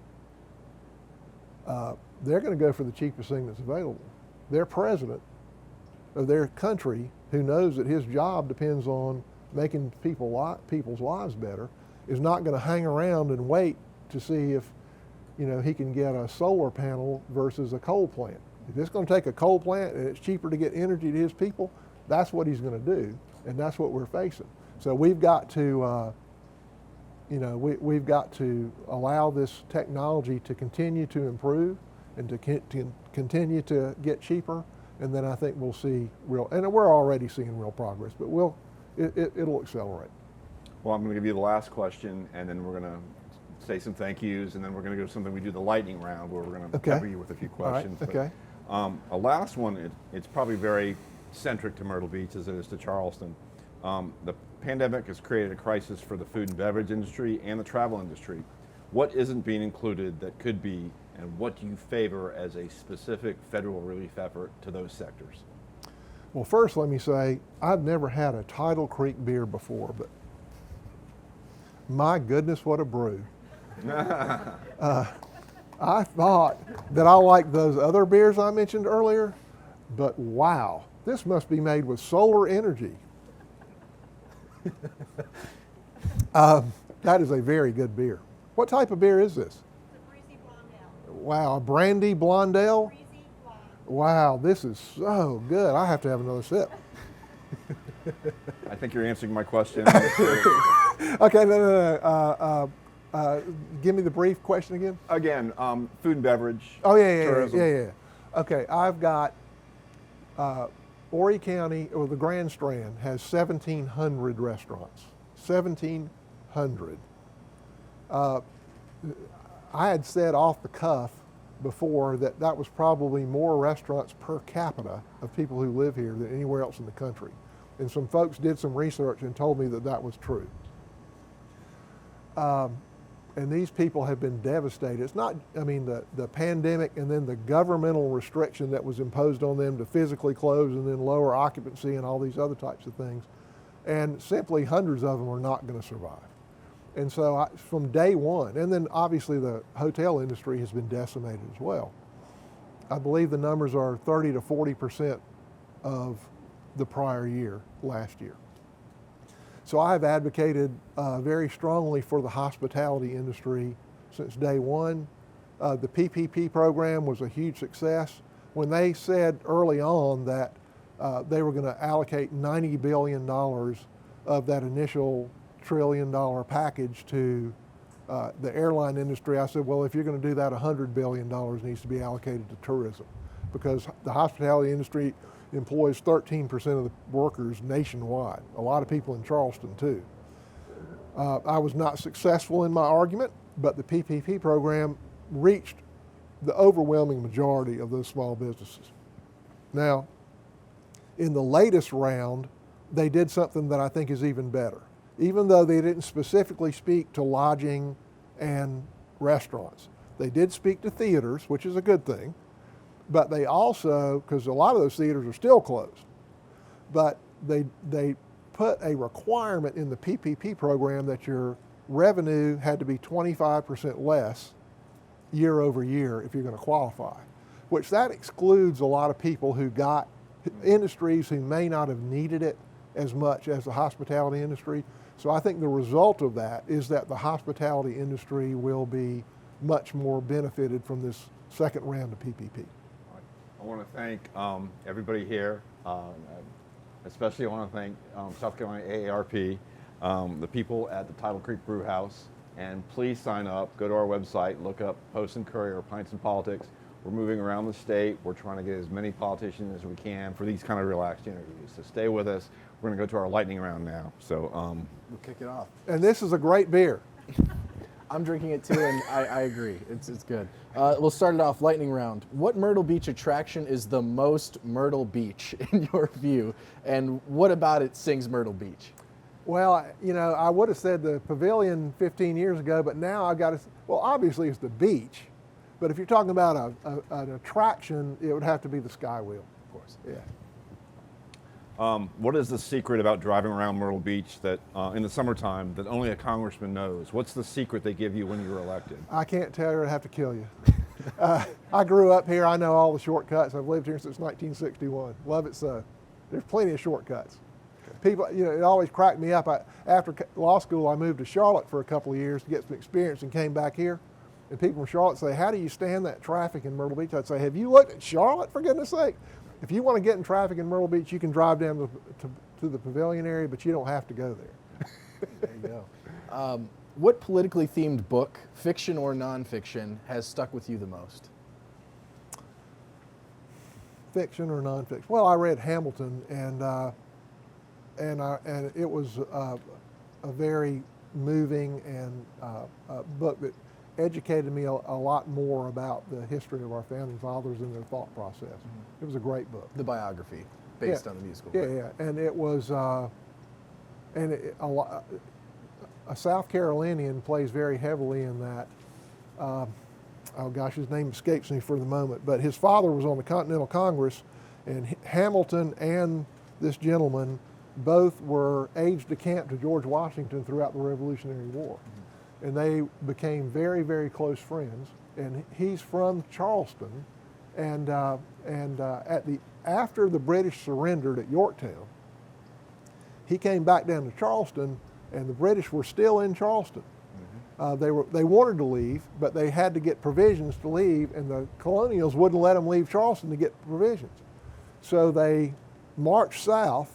They're going to go for the cheapest thing that's available. Their president of their country, who knows that his job depends on making people's lives better, is not going to hang around and wait to see if, you know, he can get a solar panel versus a coal plant. If it's going to take a coal plant and it's cheaper to get energy to his people, that's what he's going to do, and that's what we're facing. So we've got to, you know, we've got to allow this technology to continue to improve and to continue to get cheaper, and then I think we'll see real, and we're already seeing real progress, but it'll accelerate. Well, I'm going to give you the last question, and then we're going to say some thank yous, and then we're going to go to something we do the lightning round, where we're going to cover you with a few questions. All right. Okay. A last one, it's probably very centric to Myrtle Beach as it is to Charleston. The pandemic has created a crisis for the food and beverage industry and the travel industry. What isn't being included that could be, and what do you favor as a specific federal relief effort to those sectors? Well, first let me say, I've never had a Tidal Creek beer before, but my goodness, what a brew. I thought that I liked those other beers I mentioned earlier, but wow, this must be made with solar energy. That is a very good beer. What type of beer is this? It's a breezy Blondell. Wow, a brandy Blondell? Breezy blonde. Wow, this is so good. I have to have another sip. I think you're answering my question. Okay, no. Give me the brief question again. Again, food and beverage. Oh, yeah. tourism. Okay, I've got Horry County, or the Grand Strand, has 1,700 restaurants. 1,700. I had said off the cuff before that that was probably more restaurants per capita of people who live here than anywhere else in the country. And some folks did some research and told me that that was true. And these people have been devastated. It's not, I mean, the pandemic and then the governmental restriction that was imposed on them to physically close and then lower occupancy and all these other types of things. And simply hundreds of them are not going to survive. And so from day one, and then obviously the hotel industry has been decimated as well. I believe the numbers are 30 to 40% of the prior year, last year. So I have advocated very strongly for the hospitality industry since day one. The PPP program was a huge success. When they said early on that they were going to allocate $90 billion of that initial $1 trillion package to the airline industry, I said, well, if you're going to do that, $100 billion needs to be allocated to tourism, because the hospitality industry employs 13% of the workers nationwide, a lot of people in Charleston too. I was not successful in my argument, but the PPP program reached the overwhelming majority of those small businesses. Now, in the latest round, they did something that I think is even better. Even though they didn't specifically speak to lodging and restaurants, they did speak to theaters, which is a good thing. But they also, because a lot of those theaters are still closed, but they put a requirement in the PPP program that your revenue had to be 25% less year over year if you're going to qualify, which that excludes a lot of people who got industries who may not have needed it as much as the hospitality industry. So I think the result of that is that the hospitality industry will be much more benefited from this second round of PPP. I want to thank everybody here. Especially I want to thank South Carolina AARP, the people at the Tidal Creek Brew House, and please sign up. Go to our website, look up Post and Courier, Pints and Politics. We're moving around the state. We're trying to get as many politicians as we can for these kind of relaxed interviews. So stay with us. We're going to go to our lightning round now. So We'll kick it off. And this is a great beer. I'm drinking it too, and I agree. It's good. We'll start it off, lightning round. What Myrtle Beach attraction is the most Myrtle Beach in your view, and what about it sings Myrtle Beach? Well, I would have said the pavilion 15 years ago, but now I've got to, well, obviously it's the beach, but if you're talking about an attraction, it would have to be the Skywheel. Of course. Yeah. what is the secret about driving around Myrtle Beach that in the summertime that only a congressman knows? What's the secret they give you when you're elected? I can't tell you, I'd have to kill you. I grew up here, I know all the shortcuts. I've lived here since 1961. Love it so. There's plenty of shortcuts. People, it always cracked me up. After law school, I moved to Charlotte for a couple of years to get some experience and came back here. And people from Charlotte say, how do you stand that traffic in Myrtle Beach? I'd say, have you looked at Charlotte, for goodness sake? If you want to get in traffic in Myrtle Beach, you can drive down to the pavilion area, but you don't have to go there. There you go. What politically themed book, fiction or nonfiction, has stuck with you the most? Fiction or nonfiction? Well, I read Hamilton, and it was a very moving and book that educated me a lot more about the history of our founding fathers and their thought process. Mm-hmm. It was a great book. The biography, based on the musical. Yeah, yeah, and it was, a South Carolinian plays very heavily in that. Oh gosh, his name escapes me for the moment, but his father was on the Continental Congress, and Hamilton and this gentleman both were aides de camp to George Washington throughout the Revolutionary War. Mm-hmm. And they became very, very close friends. And he's from Charleston, and after the British surrendered at Yorktown, he came back down to Charleston, and the British were still in Charleston. Mm-hmm. They wanted to leave, but they had to get provisions to leave, and the colonials wouldn't let them leave Charleston to get provisions. So they marched south.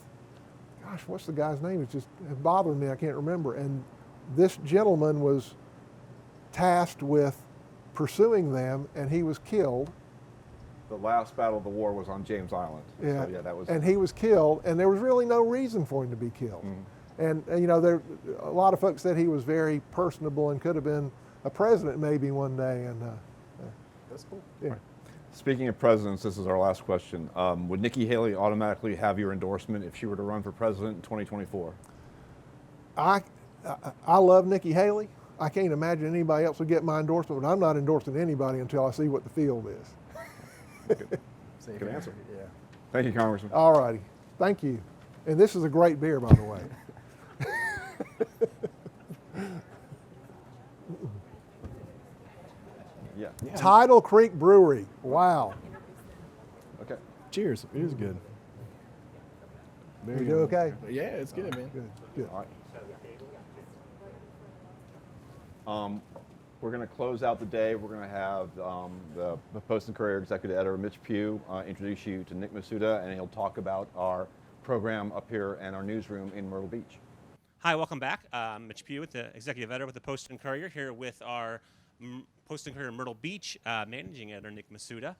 Gosh, what's the guy's name? It's just bothering me. I can't remember. And this gentleman was tasked with pursuing them, and he was killed. The last battle of the war was on James Island. Yeah, So, yeah, that was. And he was killed, and there was really no reason for him to be killed. Mm. And there, a lot of folks said he was very personable and could have been a president maybe one day. And that's cool. Yeah. Speaking of presidents, this is our last question. Would Nikki Haley automatically have your endorsement if she were to run for president in 2024? I love Nikki Haley. I can't imagine anybody else would get my endorsement, but I'm not endorsing anybody until I see what the field is. Good answer. Yeah. Thank you, Congressman. All righty. Thank you. And this is a great beer, by the way. Yeah. Tidal Creek Brewery. Wow. Okay. Cheers. It is good. You do okay? Yeah, it's good, man. Good. Good. All right. We're going to close out the day. We're going to have the Post and Courier executive editor, Mitch Pugh, introduce you to Nick Masuda, and he'll talk about our program up here and our newsroom in Myrtle Beach. Hi, welcome back. I'm Mitch Pugh, the executive editor with the Post and Courier, here with our Post and Courier Myrtle Beach managing editor, Nick Masuda.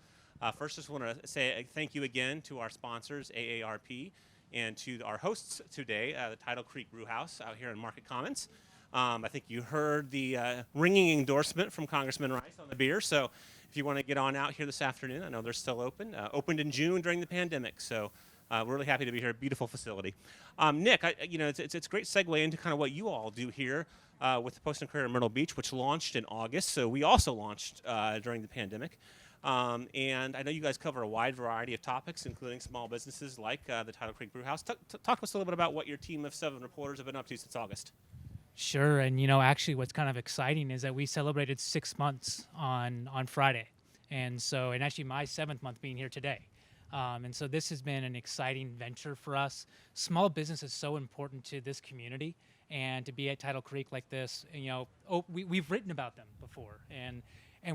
First, just want to say thank you again to our sponsors, AARP, and to our hosts today, the Tidal Creek Brew House out here in Market Commons. I think you heard the ringing endorsement from Congressman Rice on the beer, so if you want to get on out here this afternoon, I know they're still open. Opened in June during the pandemic, so we're really happy to be here. Beautiful facility. Nick, it's a great segue into kind of what you all do here with the Post and Courier Myrtle Beach, which launched in August, so we also launched during the pandemic. And I know you guys cover a wide variety of topics, including small businesses like the Tidal Creek Brew House. Talk to us a little bit about what your team of 7 reporters have been up to since August. Sure, and actually what's kind of exciting is that we celebrated 6 months on Friday. And actually my 7th month being here today. And so this has been an exciting venture for us. Small business is so important to this community, and to be at Tidal Creek like this, we've written about them before, and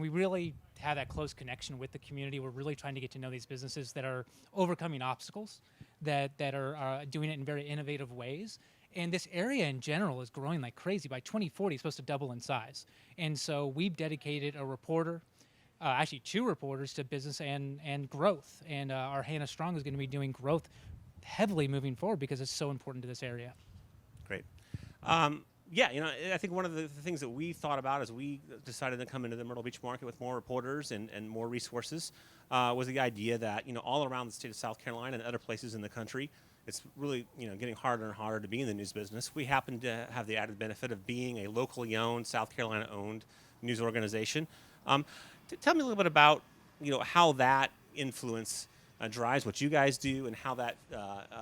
we really have that close connection with the community. We're really trying to get to know these businesses that are overcoming obstacles, that are doing it in very innovative ways. And this area in general is growing like crazy. By 2040, it's supposed to double in size. And so we've dedicated a reporter, actually 2 reporters, to business and growth. And our Hannah Strong is going to be doing growth heavily moving forward because it's so important to this area. Great. Yeah, I think one of the things that we thought about as we decided to come into the Myrtle Beach market with more reporters and more resources was the idea that, all around the state of South Carolina and other places in the country, it's really, getting harder and harder to be in the news business. We happen to have the added benefit of being a locally owned, South Carolina-owned news organization. Tell me a little bit about, how that influence drives what you guys do and how that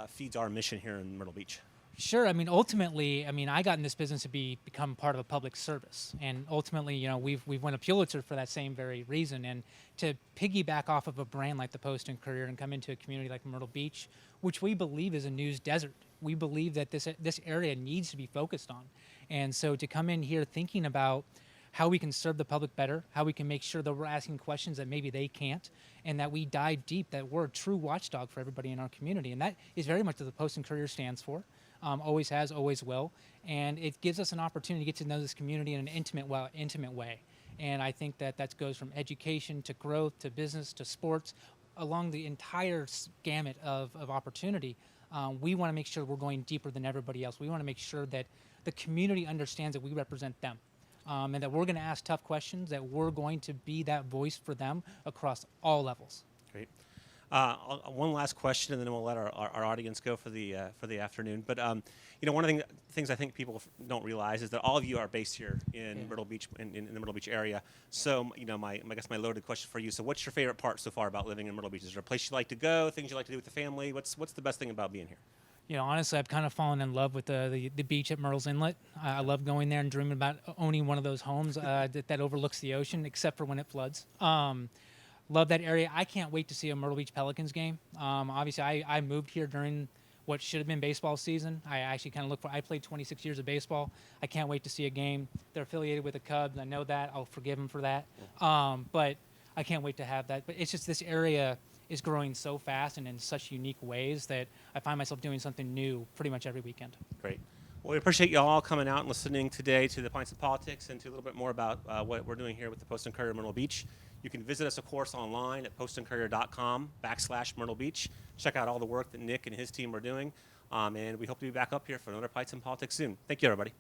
feeds our mission here in Myrtle Beach. Sure. Ultimately, I got in this business to become part of a public service, and ultimately, we've won a Pulitzer for that same very reason. And to piggyback off of a brand like the Post and Courier and come into a community like Myrtle Beach, which we believe is a news desert, we believe that this area needs to be focused on. And so to come in here thinking about how we can serve the public better, how we can make sure that we're asking questions that maybe they can't, and that we dive deep, that we're a true watchdog for everybody in our community. And that is very much what the Post and Courier stands for. Always has, always will. And it gives us an opportunity to get to know this community in an intimate way. And I think that goes from education to growth to business to sports, along the entire gamut of opportunity. We want to make sure we're going deeper than everybody else. We want to make sure that the community understands that we represent them, and that we're going to ask tough questions, that we're going to be that voice for them across all levels. Great. One last question, and then we'll let our audience go for the afternoon. But one of the things I think people don't realize is that all of you are based here in Myrtle Beach, in the Myrtle Beach area. So I guess my loaded question for you. So what's your favorite part so far about living in Myrtle Beach? Is there a place you like to go? Things you like to do with the family? What's the best thing about being here? Honestly, I've kind of fallen in love with the beach at Myrtle's Inlet. I love going there and dreaming about owning one of those homes that overlooks the ocean, except for when it floods. Love that area. I can't wait to see a Myrtle Beach Pelicans game. Obviously, I moved here during what should have been baseball season. I actually kind of I played 26 years of baseball. I can't wait to see a game. They're affiliated with the Cubs. I know that. I'll forgive them for that. But I can't wait to have that. But it's just this area is growing so fast and in such unique ways that I find myself doing something new pretty much every weekend. Great. Well, we appreciate you all coming out and listening today to the Pints and Politics and to a little bit more about what we're doing here with the Post and Courier of Myrtle Beach. You can visit us, of course, online at postandcourier.com/Myrtle Beach. Check out all the work that Nick and his team are doing. And we hope to be back up here for another Pints and Politics soon. Thank you, everybody.